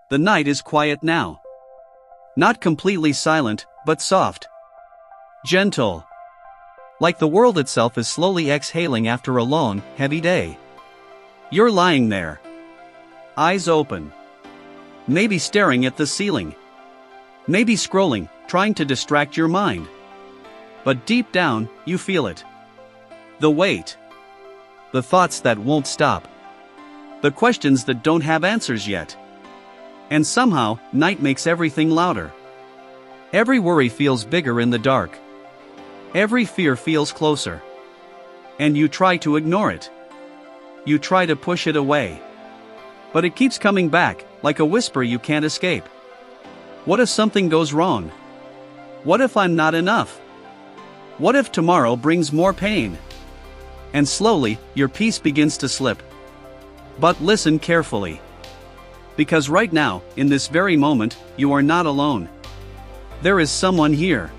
The night is quiet now. Not completely silent, but soft. Gentle. Like the world itself is slowly exhaling after a long, heavy day. You're lying there. Eyes open. Maybe staring at the ceiling. Maybe scrolling, trying to distract your mind. But deep down, you feel it. The weight. The thoughts that won't stop. The questions that don't have answers yet. And somehow, night makes everything louder. Every worry feels bigger in the dark. Every fear feels closer. And you try to ignore it. You try to push it away. But it keeps coming back, like a whisper you can't escape. What if something goes wrong? What if I'm not enough? What if tomorrow brings more pain? And slowly, your peace begins to slip. But listen carefully. Because right now, in this very moment, you are not alone. There is someone here.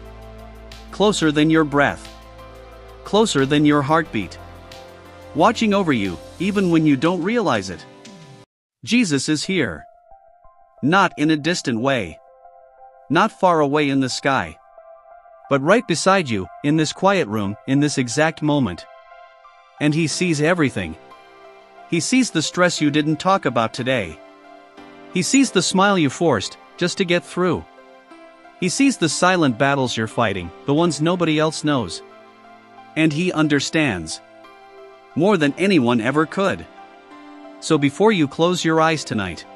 Closer than your breath. Closer than your heartbeat. Watching over you, even when you don't realize it. Jesus is here. Not in a distant way. Not far away in the sky. But right beside you, in this quiet room, in this exact moment. And he sees everything. He sees the stress you didn't talk about today. He sees the smile you forced, just to get through. He sees the silent battles you're fighting, the ones nobody else knows. And he understands. More than anyone ever could. So before you close your eyes tonight,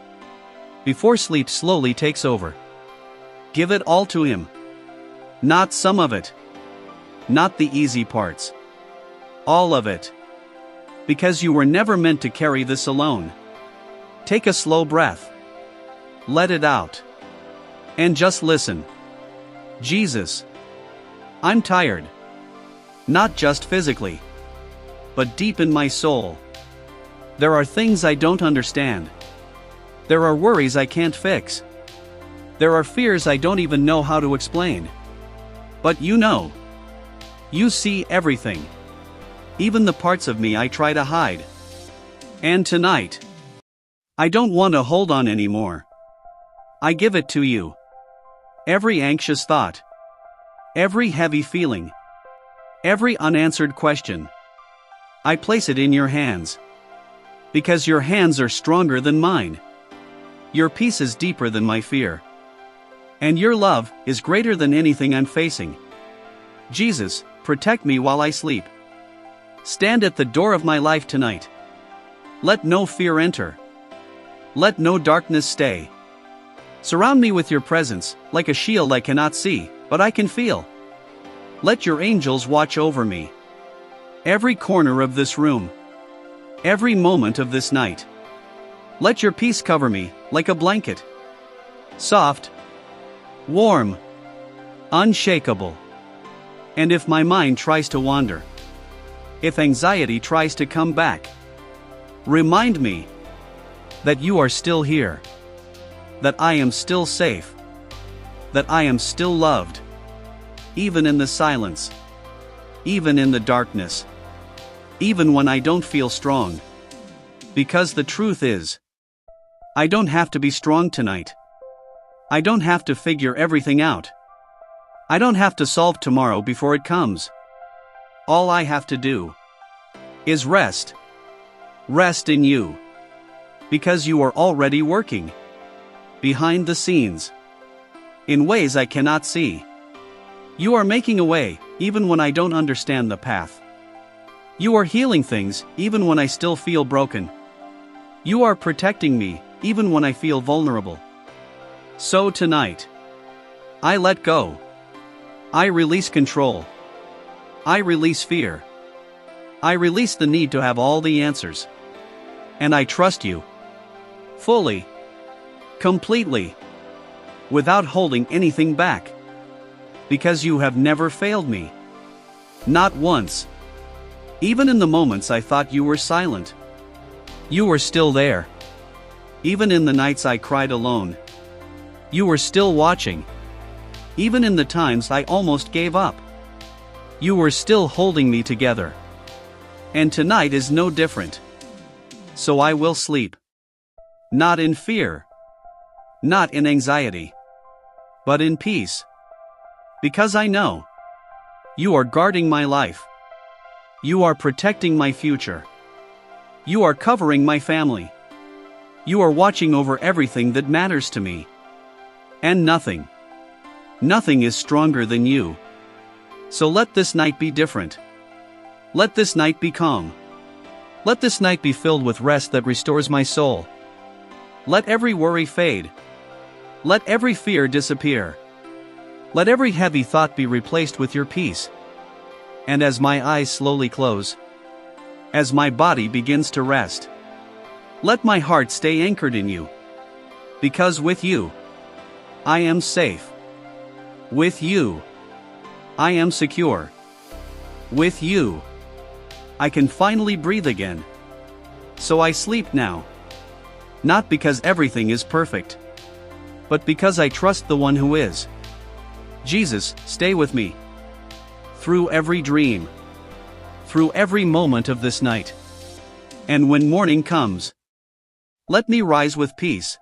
before sleep slowly takes over, give it all to him. Not some of it. Not the easy parts. All of it. Because you were never meant to carry this alone. Take a slow breath. Let it out. And just listen. Jesus. I'm tired. Not just physically. But deep in my soul. There are things I don't understand. There are worries I can't fix. There are fears I don't even know how to explain. But you know. You see everything. Even the parts of me I try to hide. And tonight, I don't want to hold on anymore. I give it to you. Every anxious thought. Every heavy feeling. Every unanswered question. I place it in your hands. Because your hands are stronger than mine. Your peace is deeper than my fear. And your love is greater than anything I'm facing. Jesus, protect me while I sleep. Stand at the door of my life tonight. Let no fear enter. Let no darkness stay. Surround me with your presence, like a shield I cannot see, but I can feel. Let your angels watch over me. Every corner of this room. Every moment of this night. Let your peace cover me, like a blanket. Soft. Warm. Unshakable. And if my mind tries to wander, if anxiety tries to come back, remind me that you are still here. That I am still safe. That I am still loved. Even in the silence. Even in the darkness. Even when I don't feel strong. Because the truth is, I don't have to be strong tonight. I don't have to figure everything out. I don't have to solve tomorrow before it comes. All I have to do is rest. Rest in you. Because you are already working. Behind the scenes. In ways I cannot see. You are making a way, even when I don't understand the path. You are healing things, even when I still feel broken. You are protecting me, even when I feel vulnerable. So tonight, I let go. I release control. I release fear. I release the need to have all the answers. And I trust you. Fully. Completely. Without holding anything back. Because you have never failed me. Not once. Even in the moments I thought you were silent. You were still there. Even in the nights I cried alone. You were still watching. Even in the times I almost gave up. You were still holding me together. And tonight is no different. So I will sleep. Not in fear. not in anxiety, but in peace. Because I know you are guarding my life. You are protecting my future. You are covering my family. You are watching over everything that matters to me. And nothing is stronger than you. So let this night be different. Let this night be calm. Let this night be filled with rest that restores my soul. Let every worry fade. Let every fear disappear. Let every heavy thought be replaced with your peace. And as my eyes slowly close, as my body begins to rest, let my heart stay anchored in you. Because with you, I am safe. With you, I am secure. With you, I can finally breathe again. So I sleep now. Not because everything is perfect, but because I trust the one who is. Jesus, stay with me. Through every dream. Through every moment of this night. And when morning comes, let me rise with peace.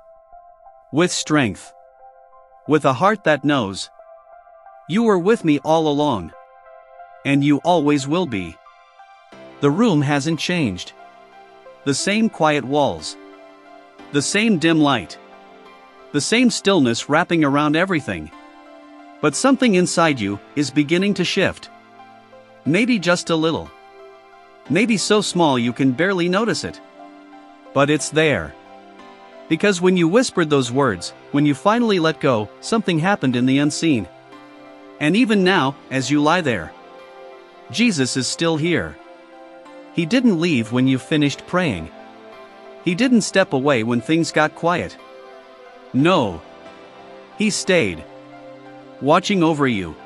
With strength. With a heart that knows you were with me all along. And you always will be. The room hasn't changed. The same quiet walls. The same dim light. The same stillness wrapping around everything. But something inside you is beginning to shift. Maybe just a little. Maybe so small you can barely notice it. But it's there. Because when you whispered those words, when you finally let go, something happened in the unseen. And even now, as you lie there, Jesus is still here. He didn't leave when you finished praying. He didn't step away when things got quiet. No. He stayed. Watching over you.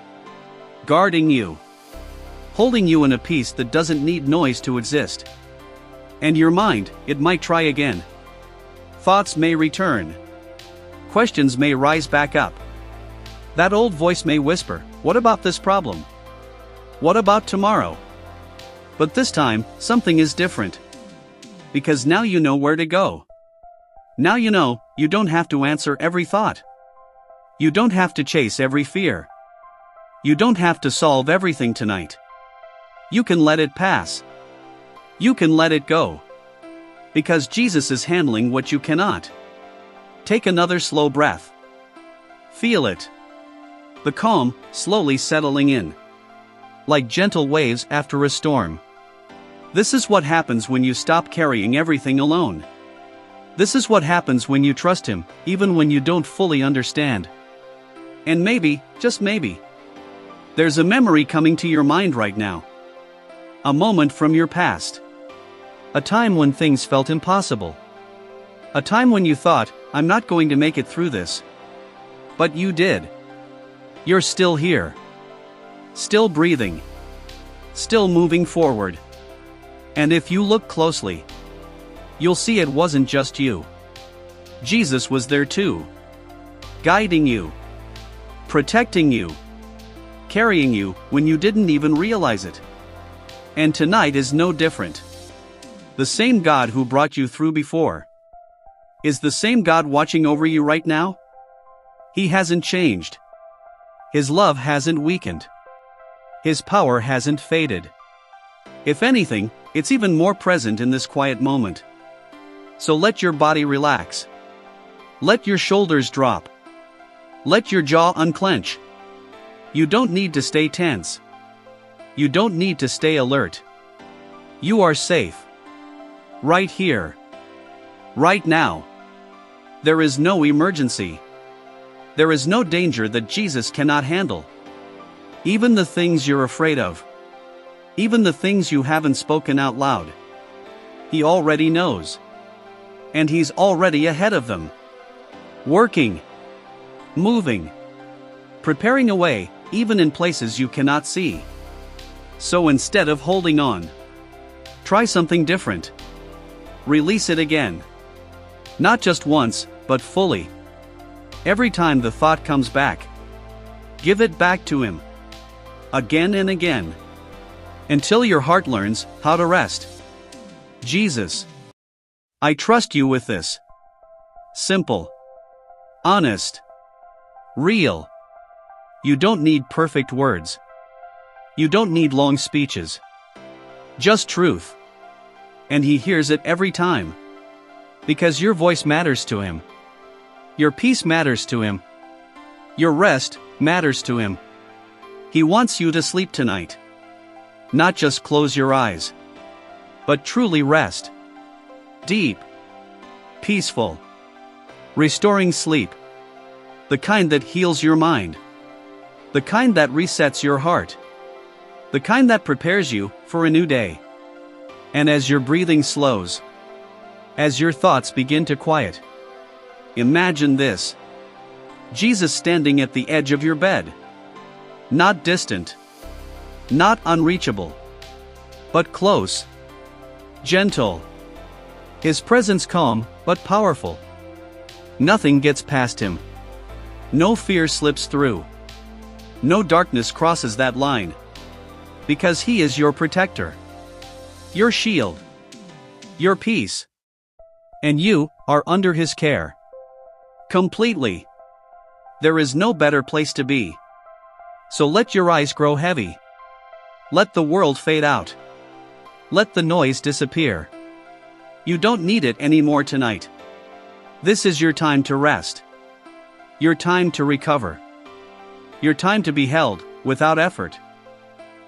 Guarding you. Holding you in a peace that doesn't need noise to exist. And your mind, it might try again. Thoughts may return. Questions may rise back up. That old voice may whisper, what about this problem? What about tomorrow? But this time, something is different. Because now you know where to go. Now you know, you don't have to answer every thought. You don't have to chase every fear. You don't have to solve everything tonight. You can let it pass. You can let it go. Because Jesus is handling what you cannot. Take another slow breath. Feel it. The calm, slowly settling in. Like gentle waves after a storm. This is what happens when you stop carrying everything alone. This is what happens when you trust Him, even when you don't fully understand. And maybe, just maybe, there's a memory coming to your mind right now. A moment from your past. A time when things felt impossible. A time when you thought, I'm not going to make it through this. But you did. You're still here. Still breathing. Still moving forward. And if you look closely, you'll see it wasn't just you. Jesus was there too. Guiding you. Protecting you. Carrying you when you didn't even realize it. And tonight is no different. The same God who brought you through before is the same God watching over you right now. He hasn't changed. His love hasn't weakened. His power hasn't faded. If anything, it's even more present in this quiet moment. So let your body relax. Let your shoulders drop. Let your jaw unclench. You don't need to stay tense. You don't need to stay alert. You are safe. Right here. Right now. There is no emergency. There is no danger that Jesus cannot handle. Even the things you're afraid of. Even the things you haven't spoken out loud. He already knows. And He's already ahead of them. Working. Moving. Preparing a way, even in places you cannot see. So instead of holding on, try something different. Release it again. Not just once, but fully. Every time the thought comes back, give it back to Him. Again and again. Until your heart learns how to rest. Jesus, I trust you with this. Simple, Honest. Real. You don't need perfect words. You don't need long speeches. Just truth. And he hears it every time. Because your voice matters to him. Your peace matters to him. Your rest matters to him. He wants you to sleep tonight. Not just close your eyes, but truly rest. Deep. Peaceful. Restoring sleep. The kind that heals your mind. The kind that resets your heart. The kind that prepares you for a new day. And as your breathing slows, as your thoughts begin to quiet, imagine this. Jesus standing at the edge of your bed. Not distant. Not unreachable. But close. Gentle. His presence calm, but powerful. Nothing gets past him. No fear slips through. No darkness crosses that line. Because he is your protector. Your shield. Your peace. And you are under his care. Completely. There is no better place to be. So let your eyes grow heavy. Let the world fade out. Let the noise disappear. You don't need it anymore tonight. This is your time to rest. Your time to recover. Your time to be held without effort.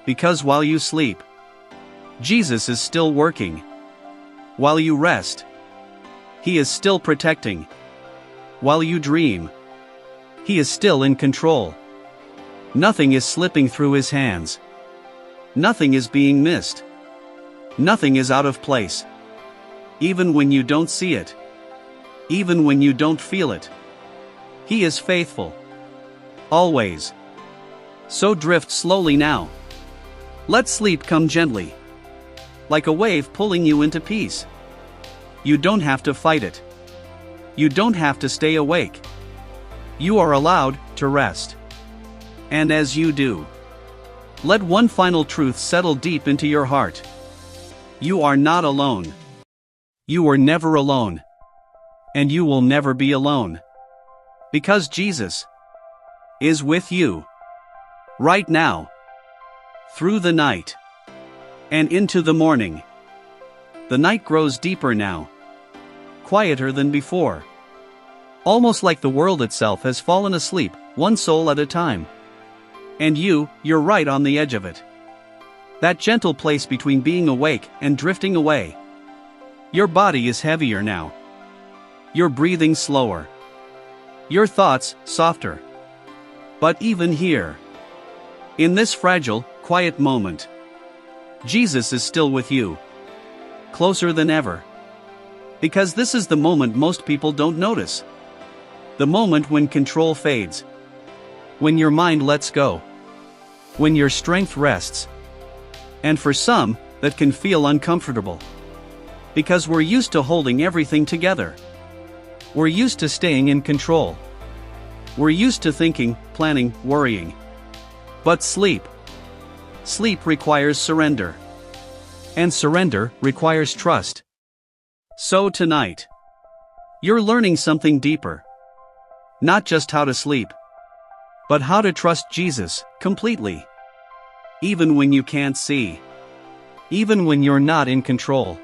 Because while you sleep, Jesus is still working. While you rest, he is still protecting. While you dream, he is still in control. Nothing is slipping through his hands. Nothing is being missed. Nothing is out of place. Even when you don't see it. Even when you don't feel it. He is faithful. Always. So drift slowly now. Let sleep come gently. Like a wave pulling you into peace. You don't have to fight it. You don't have to stay awake. You are allowed to rest. And as you do, let one final truth settle deep into your heart. You are not alone. You were never alone. And you will never be alone. Because Jesus is with you. Right now. Through the night. And into the morning. The night grows deeper now. Quieter than before. Almost like the world itself has fallen asleep, one soul at a time. And you're right on the edge of it. That gentle place between being awake and drifting away. Your body is heavier now. You're breathing slower. Your thoughts softer. But even here, in this fragile, quiet moment, Jesus is still with you. Closer than ever. Because this is the moment most people don't notice. The moment when control fades. When your mind lets go. When your strength rests. And for some, that can feel uncomfortable. Because we're used to holding everything together. We're used to staying in control. We're used to thinking, planning, worrying. But sleep. Sleep requires surrender. And surrender requires trust. So tonight, you're learning something deeper. Not just how to sleep, but how to trust Jesus completely. Even when you can't see. Even when you're not in control.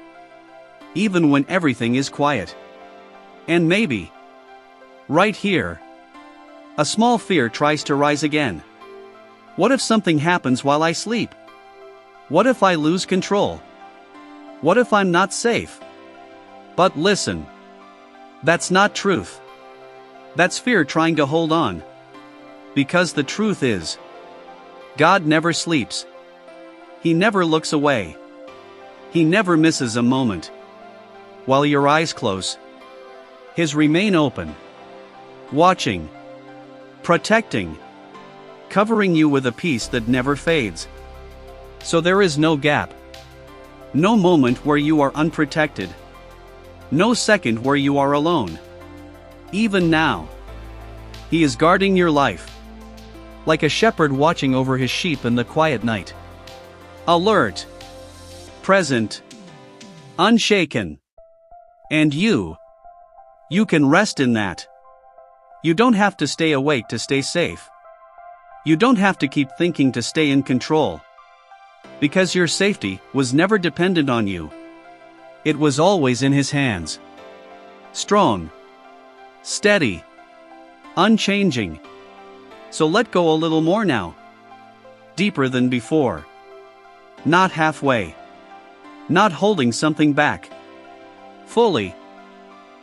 Even when everything is quiet. And maybe, right here, a small fear tries to rise again. What if something happens while I sleep? What if I lose control? What if I'm not safe? But listen. That's not truth. That's fear trying to hold on. Because the truth is, God never sleeps. He never looks away. He never misses a moment. While your eyes close, his remain open. Watching. Protecting. Covering you with a peace that never fades. So there is no gap. No moment where you are unprotected. No second where you are alone. Even now, he is guarding your life. Like a shepherd watching over his sheep in the quiet night. Alert. Present. Unshaken. And you can rest in that. You don't have to stay awake to stay safe. You don't have to keep thinking to stay in control. Because your safety was never dependent on you. It was always in His hands. Strong. Steady. Unchanging. So let go a little more now. Deeper than before. Not halfway. Not holding something back. Fully.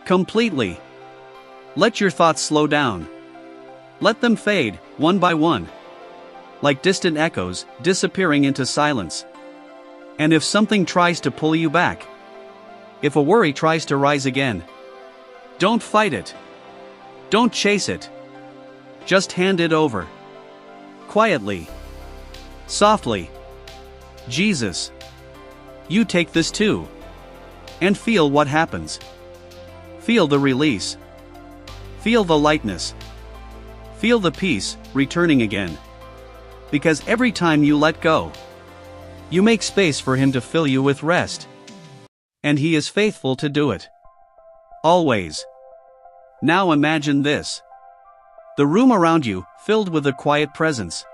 Completely. Let your thoughts slow down. Let them fade, one by one. Like distant echoes, disappearing into silence. And if something tries to pull you back, if a worry tries to rise again, don't fight it. Don't chase it. Just hand it over. Quietly. Softly. Jesus. You take this too. And feel what happens. Feel the release. Feel the lightness. Feel the peace, returning again. Because every time you let go, you make space for Him to fill you with rest. And He is faithful to do it. Always. Now imagine this. The room around you, filled with a quiet presence.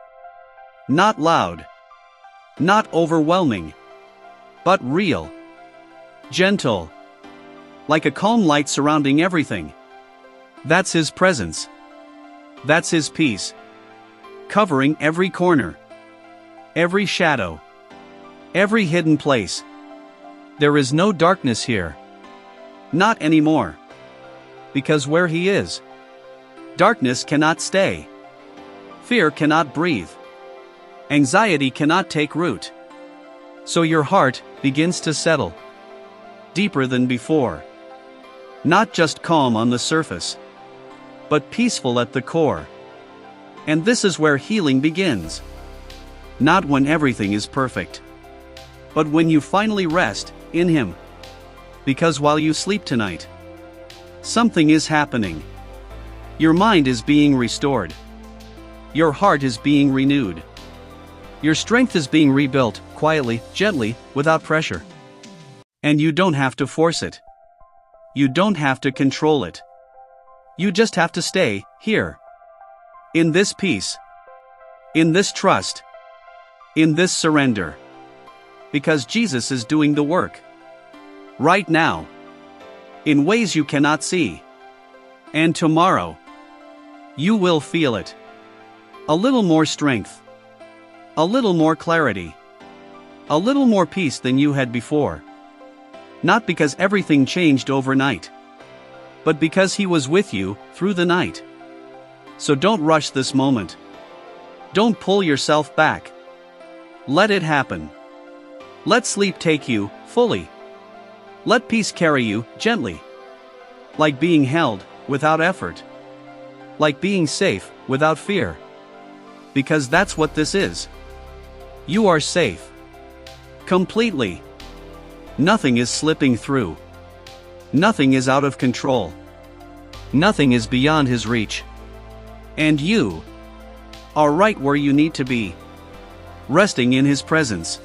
Not loud. Not overwhelming. But real. Gentle. Like a calm light surrounding everything. That's His presence. That's His peace. Covering every corner. Every shadow. Every hidden place. There is no darkness here. Not anymore. Because where He is, darkness cannot stay. Fear cannot breathe. Anxiety cannot take root. So your heart begins to settle. Deeper than before. Not just calm on the surface, but peaceful at the core. And this is where healing begins. Not when everything is perfect, but when you finally rest in Him. Because while you sleep tonight, something is happening. Your mind is being restored. Your heart is being renewed. Your strength is being rebuilt, quietly, gently, without pressure. And you don't have to force it. You don't have to control it. You just have to stay here. In this peace. In this trust. In this surrender. Because Jesus is doing the work. Right now. In ways you cannot see. And tomorrow, you will feel it. A little more strength. A little more clarity. A little more peace than you had before. Not because everything changed overnight, but because He was with you through the night. So don't rush this moment. Don't pull yourself back. Let it happen. Let sleep take you fully. Let peace carry you gently. Like being held without effort. Like being safe without fear. Because that's what this is. You are safe. Completely. Nothing is slipping through. Nothing is out of control. Nothing is beyond His reach. And you are right where you need to be. Resting in His presence.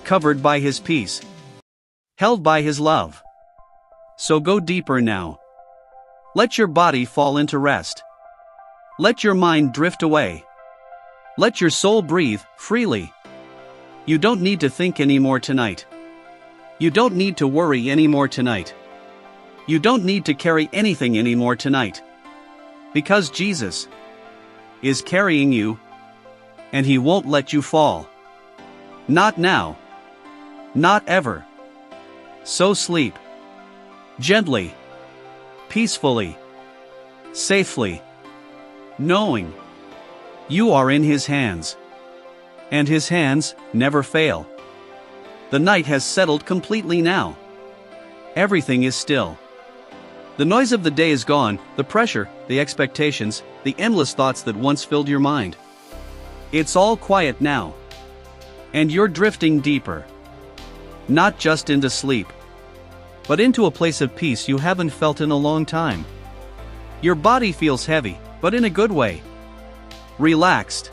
Covered by His peace. Held by His love. So go deeper now. Let your body fall into rest. Let your mind drift away. Let your soul breathe freely. You don't need to think anymore tonight. You don't need to worry anymore tonight. You don't need to carry anything anymore tonight. Because Jesus is carrying you, and He won't let you fall. Not now. Not ever. So sleep. Gently. Peacefully. Safely. Knowing you are in His hands. And His hands never fail. The night has settled completely now. Everything is still. The noise of the day is gone, the pressure, the expectations, the endless thoughts that once filled your mind. It's all quiet now. And you're drifting deeper. Not just into sleep, but into a place of peace you haven't felt in a long time. Your body feels heavy, but in a good way. Relaxed.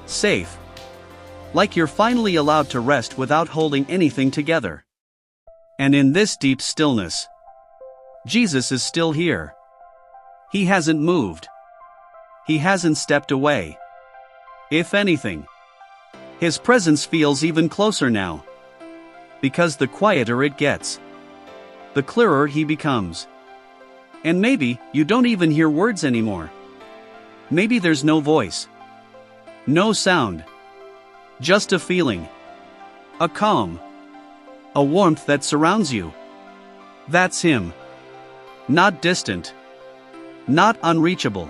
Safe. Like you're finally allowed to rest without holding anything together. And in this deep stillness, Jesus is still here. He hasn't moved. He hasn't stepped away. If anything, his presence feels even closer now. Because the quieter it gets, the clearer he becomes. And maybe you don't even hear words anymore. Maybe there's no voice, no sound, just a feeling, a calm, a warmth that surrounds you. That's him. Not distant, not unreachable,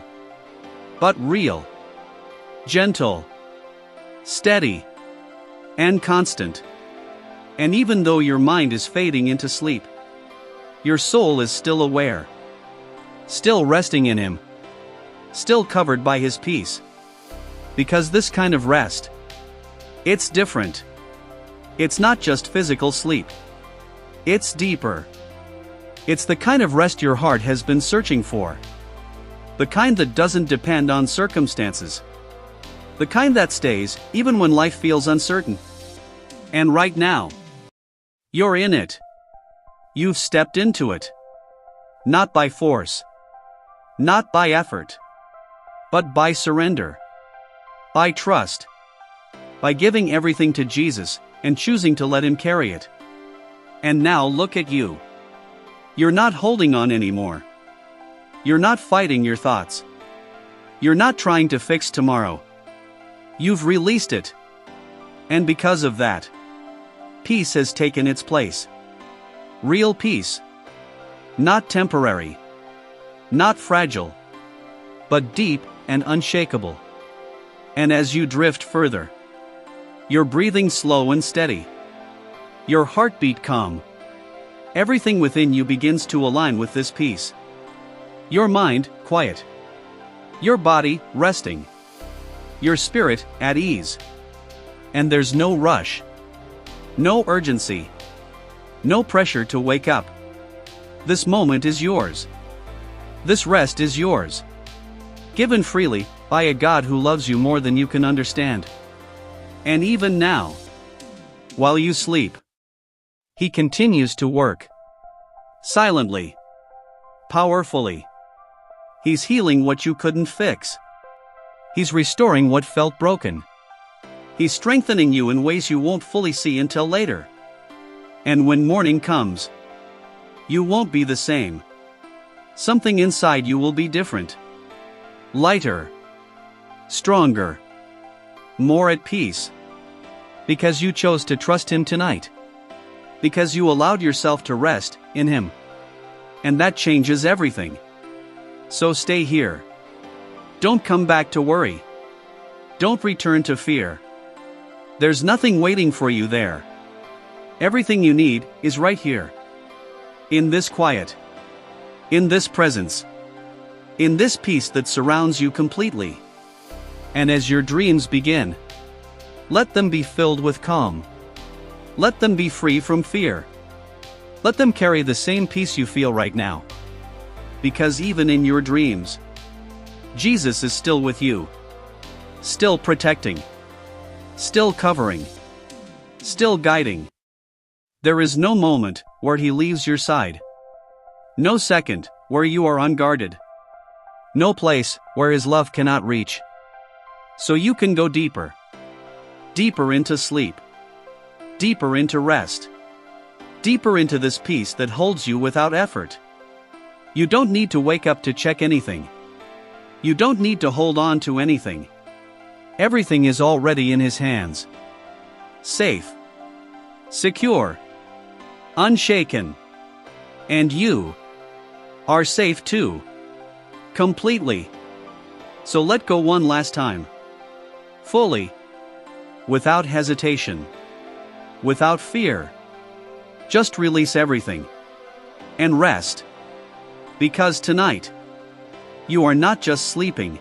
but real, gentle, steady, and constant. And even though your mind is fading into sleep, your soul is still aware, still resting in him, still covered by his peace. Because this kind of rest, it's different. It's not just physical sleep. It's deeper. It's the kind of rest your heart has been searching for. The kind that doesn't depend on circumstances. The kind that stays even when life feels uncertain. And right now, you're in it. You've stepped into it. Not by force. Not by effort. But by surrender. By trust. By giving everything to Jesus and choosing to let him carry it. And now look at you. You're not holding on anymore. You're not fighting your thoughts. You're not trying to fix tomorrow. You've released it. And because of that, peace has taken its place. Real peace. Not temporary. Not fragile. But deep and unshakable. And as you drift further, your breathing slow and steady. Your heartbeat calm. Everything within you begins to align with this peace. Your mind, quiet. Your body, resting. Your spirit, at ease. And there's no rush. No urgency. No pressure to wake up. This moment is yours. This rest is yours. Given freely, by a God who loves you more than you can understand. And even now, while you sleep, he continues to work. Silently. Powerfully. He's healing what you couldn't fix. He's restoring what felt broken. He's strengthening you in ways you won't fully see until later. And when morning comes, you won't be the same. Something inside you will be different. Lighter. Stronger. More at peace. Because you chose to trust him tonight. Because you allowed yourself to rest in him. And that changes everything. So stay here. Don't come back to worry. Don't return to fear. There's nothing waiting for you there. Everything you need is right here. In this quiet. In this presence. In this peace that surrounds you completely. And as your dreams begin, let them be filled with calm. Let them be free from fear. Let them carry the same peace you feel right now. Because even in your dreams, Jesus is still with you. Still protecting. Still covering. Still guiding. There is no moment where he leaves your side. No second where you are unguarded. No place where his love cannot reach. So you can go deeper. Deeper into sleep. Deeper into rest. Deeper into this peace that holds you without effort. You don't need to wake up to check anything. You don't need to hold on to anything. Everything is already in his hands. Safe. Secure. Unshaken. And you are safe too. Completely. So let go one last time. Fully. Without hesitation. Without fear. Just release everything. And rest. Because tonight, you are not just sleeping.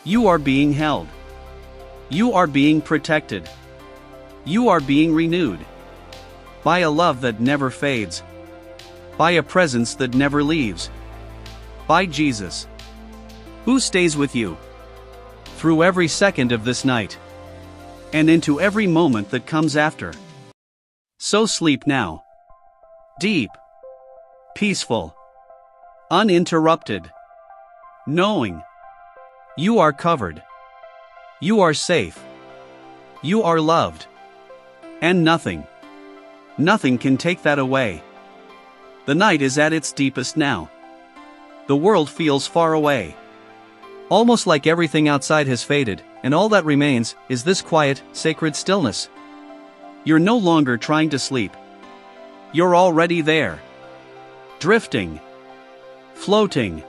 You are being held. You are being protected. You are being renewed. By a love that never fades. By a presence that never leaves. By Jesus, who stays with you through every second of this night and into every moment that comes after. So sleep now. Deep. Peaceful. Uninterrupted. knowing you are covered, you are safe, you are loved, and nothing can take that away. The night is at its deepest now. The world feels far away. Almost like everything outside has faded, and all that remains is this quiet, sacred stillness. You're no longer trying to sleep. You're already there. Drifting. Floating.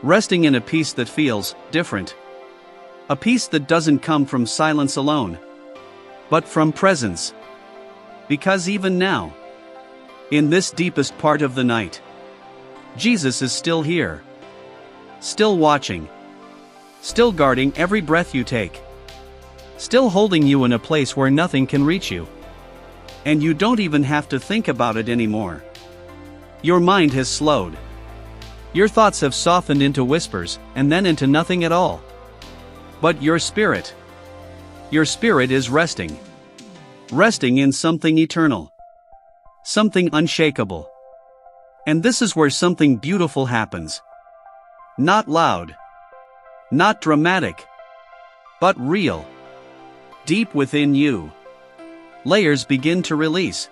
Resting in a peace that feels different. A peace that doesn't come from silence alone, but from presence. Because even now, in this deepest part of the night, Jesus is still here. Still watching. Still guarding every breath you take. Still holding you in a place where nothing can reach you. And you don't even have to think about it anymore. Your mind has slowed. Your thoughts have softened into whispers, and then into nothing at all. But your spirit is resting. Resting in something eternal. Something unshakable. And this is where something beautiful happens. Not loud. Not dramatic. But real. Deep within you. Layers begin to release.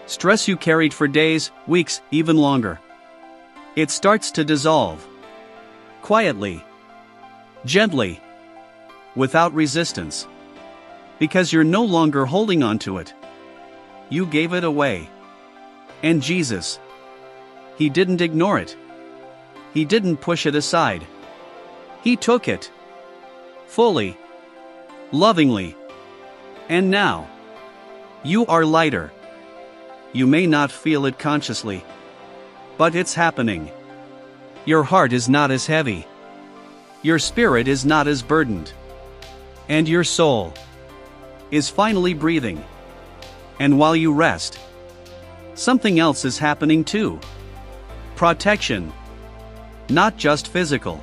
Stress you carried for days, weeks, even longer. It starts to dissolve. Quietly. Gently. Without resistance. Because you're no longer holding on to it. You gave it away. And Jesus, He didn't ignore it. He didn't push it aside. He took it. Fully. Lovingly. And now, you are lighter. You may not feel it consciously. But it's happening. Your heart is not as heavy. Your spirit is not as burdened. And your soul is finally breathing. And while you rest, something else is happening too. Protection. Not just physical,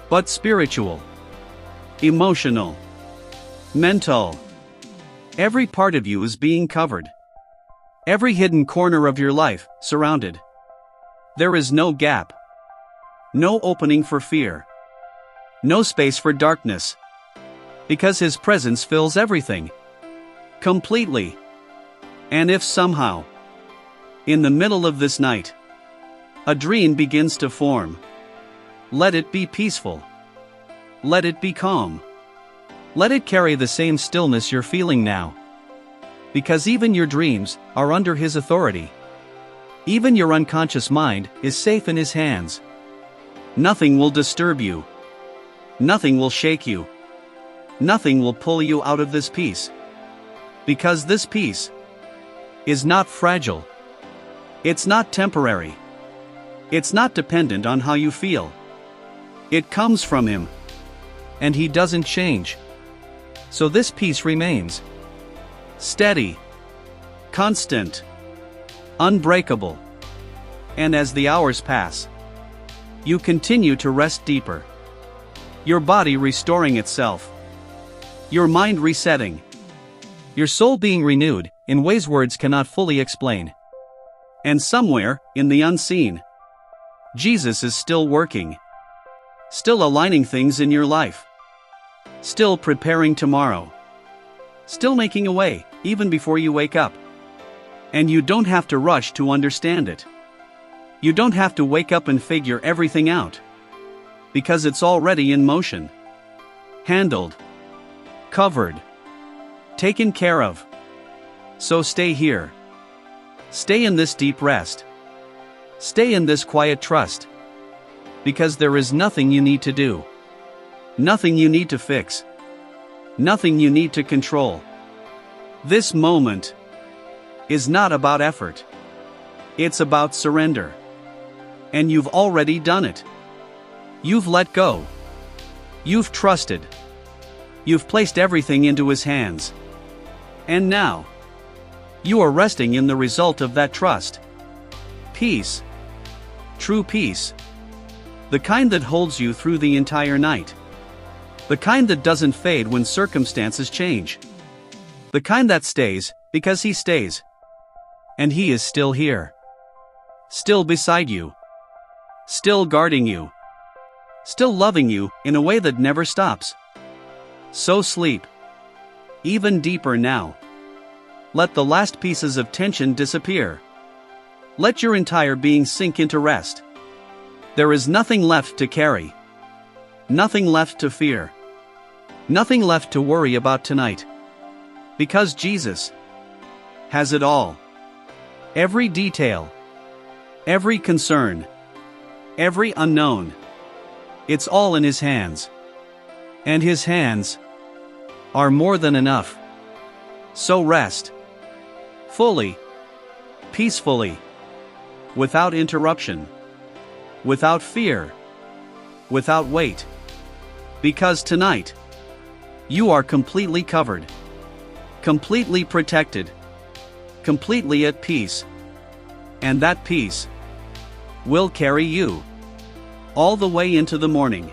but spiritual, emotional, mental. Every part of you is being covered. Every hidden corner of your life, surrounded. There is no gap. No opening for fear. No space for darkness. Because His presence fills everything. Completely. And if somehow, in the middle of this night, a dream begins to form, let it be peaceful. Let it be calm. Let it carry the same stillness you're feeling now. Because even your dreams are under His authority. Even your unconscious mind is safe in His hands. Nothing will disturb you. Nothing will shake you. Nothing will pull you out of this peace. Because this peace is not fragile. It's not temporary. It's not dependent on how you feel. It comes from Him. And He doesn't change. So this peace remains. Steady. Constant. Unbreakable. And as the hours pass, you continue to rest deeper. Your body restoring itself. Your mind resetting. Your soul being renewed in ways words cannot fully explain. And somewhere, in the unseen, Jesus is still working. Still aligning things in your life. Still preparing tomorrow. Still making a way, even before you wake up. And you don't have to rush to understand it. You don't have to wake up and figure everything out. Because it's already in motion. Handled. Covered. Taken care of. So stay here. Stay in this deep rest. Stay in this quiet trust. Because there is nothing you need to do. Nothing you need to fix. Nothing you need to control. This moment is not about effort. It's about surrender. And you've already done it. You've let go. You've trusted. You've placed everything into His hands. And now, you are resting in the result of that trust. Peace. True peace. The kind that holds you through the entire night. The kind that doesn't fade when circumstances change. The kind that stays, because He stays. And He is still here. Still beside you. Still guarding you. still loving you in a way that never stops. So sleep even deeper now. Let the last pieces of tension disappear. Let your entire being sink into rest. There is nothing left to carry. Nothing left to fear. Nothing left to worry about tonight. Because Jesus has it all. Every detail. Every concern. Every unknown. It's all in His hands. And His hands are more than enough. So rest. Fully. Peacefully. Without interruption. Without fear. Without weight. Because tonight, you are completely covered. Completely protected. Completely at peace. And that peace will carry you all the way into the morning.